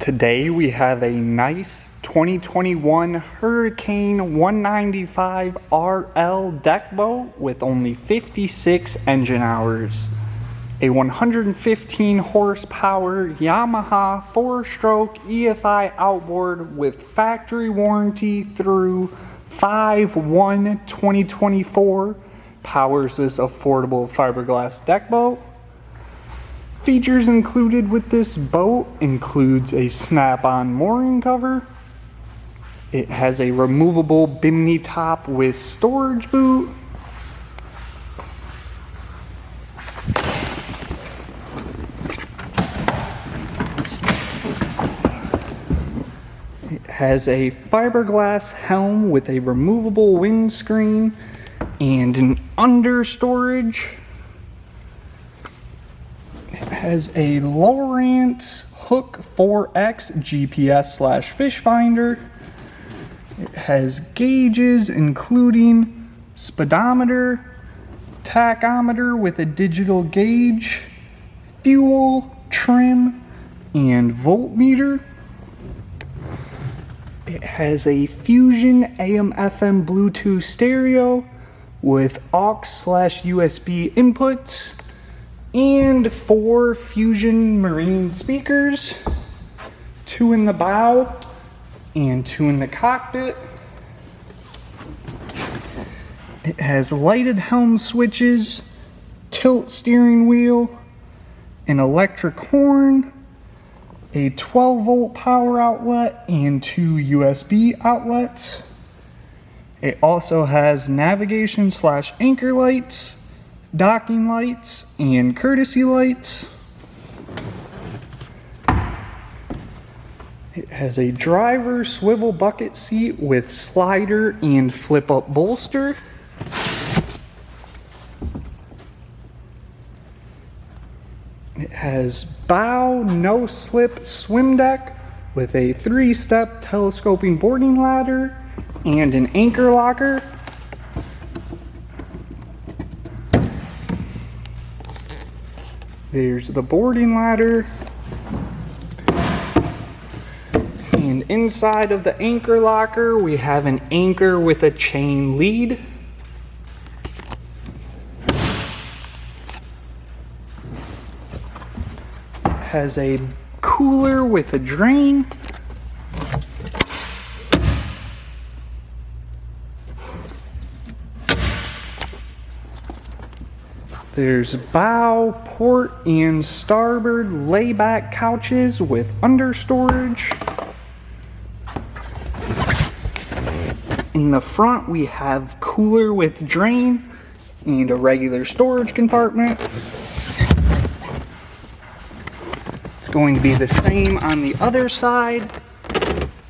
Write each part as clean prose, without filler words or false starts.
Today we have a nice 2021 Hurricane 195 RL deck boat with only 56 engine hours. A 115 horsepower Yamaha 4-stroke EFI outboard with factory warranty through 5/1/2024 powers this affordable fiberglass deck boat. Features included with this boat includes a snap-on mooring cover. It has a removable bimini top with storage boot. It has a fiberglass helm with a removable windscreen and an under storage. It has a Lowrance Hook 4X GPS/fish finder. It has gauges including speedometer, tachometer with a digital gauge, fuel, trim, and voltmeter. It has a Fusion AM/FM Bluetooth stereo with aux/USB inputs and 4 Fusion Marine speakers, 2 in the bow and 2 in the cockpit. It has lighted helm switches, tilt steering wheel, an electric horn, a 12-volt power outlet, and 2 USB outlets. It also has navigation/anchor lights, docking lights, and courtesy lights. It has a driver swivel bucket seat with slider and flip-up bolster. It has bow no-slip swim deck with a 3-step telescoping boarding ladder and an anchor locker. There's the boarding ladder. And inside of the anchor locker, we have an anchor with a chain lead. It has a cooler with a drain. There's bow, port, and starboard layback couches with under storage. In the front, we have cooler with drain and a regular storage compartment. It's going to be the same on the other side.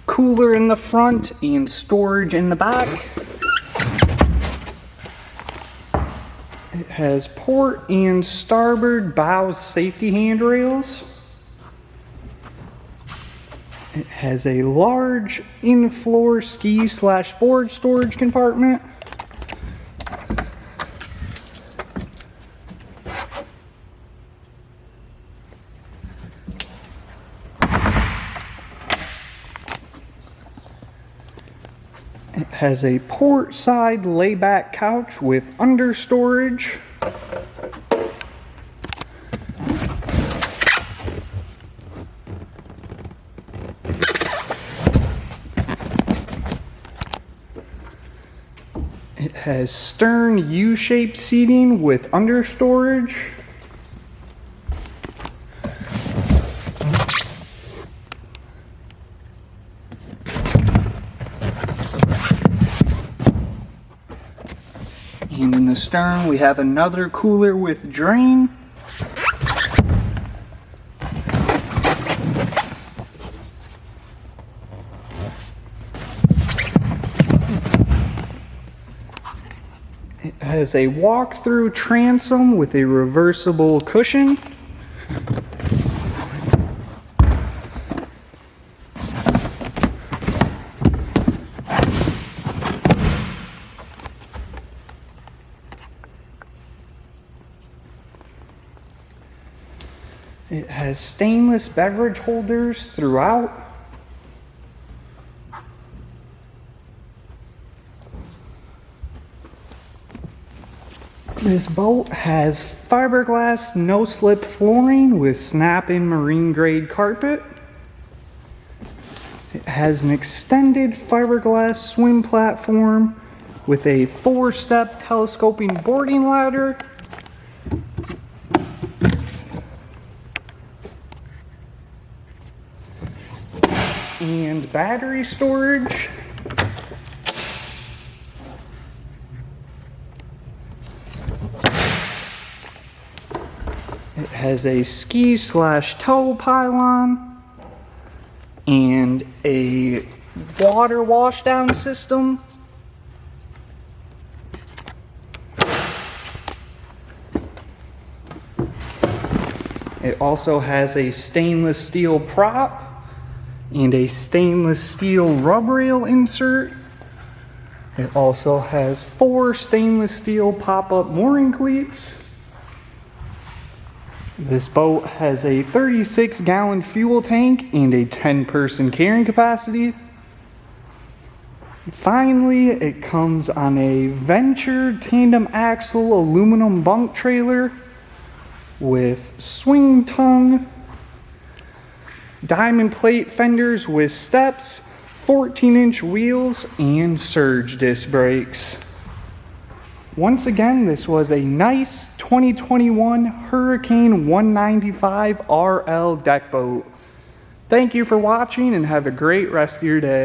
Cooler in the front and storage in the back. It has port and starboard bow safety handrails. It has a large in-floor ski/board storage compartment. It has a port side layback couch with under storage. It has stern U-shaped seating with under storage. And in the stern, we have another cooler with drain. It has a walk-through transom with a reversible cushion. It has has stainless beverage holders throughout. This boat has fiberglass no-slip flooring with snap-in marine grade carpet. It has an extended fiberglass swim platform with a 4-step telescoping boarding ladder. And battery storage. It has a ski/tow pylon and a water washdown system. It also has a stainless steel prop and a stainless steel rub rail insert. It also has 4 stainless steel pop-up mooring cleats. This boat has a 36-gallon fuel tank and a 10-person carrying capacity. Finally, it comes on a Venture tandem axle aluminum bunk trailer with swing tongue, diamond plate fenders with steps, 14-inch wheels, and surge disc brakes. Once again, this was a nice 2021 Hurricane 195 RL deck boat. Thank you for watching and have a great rest of your day.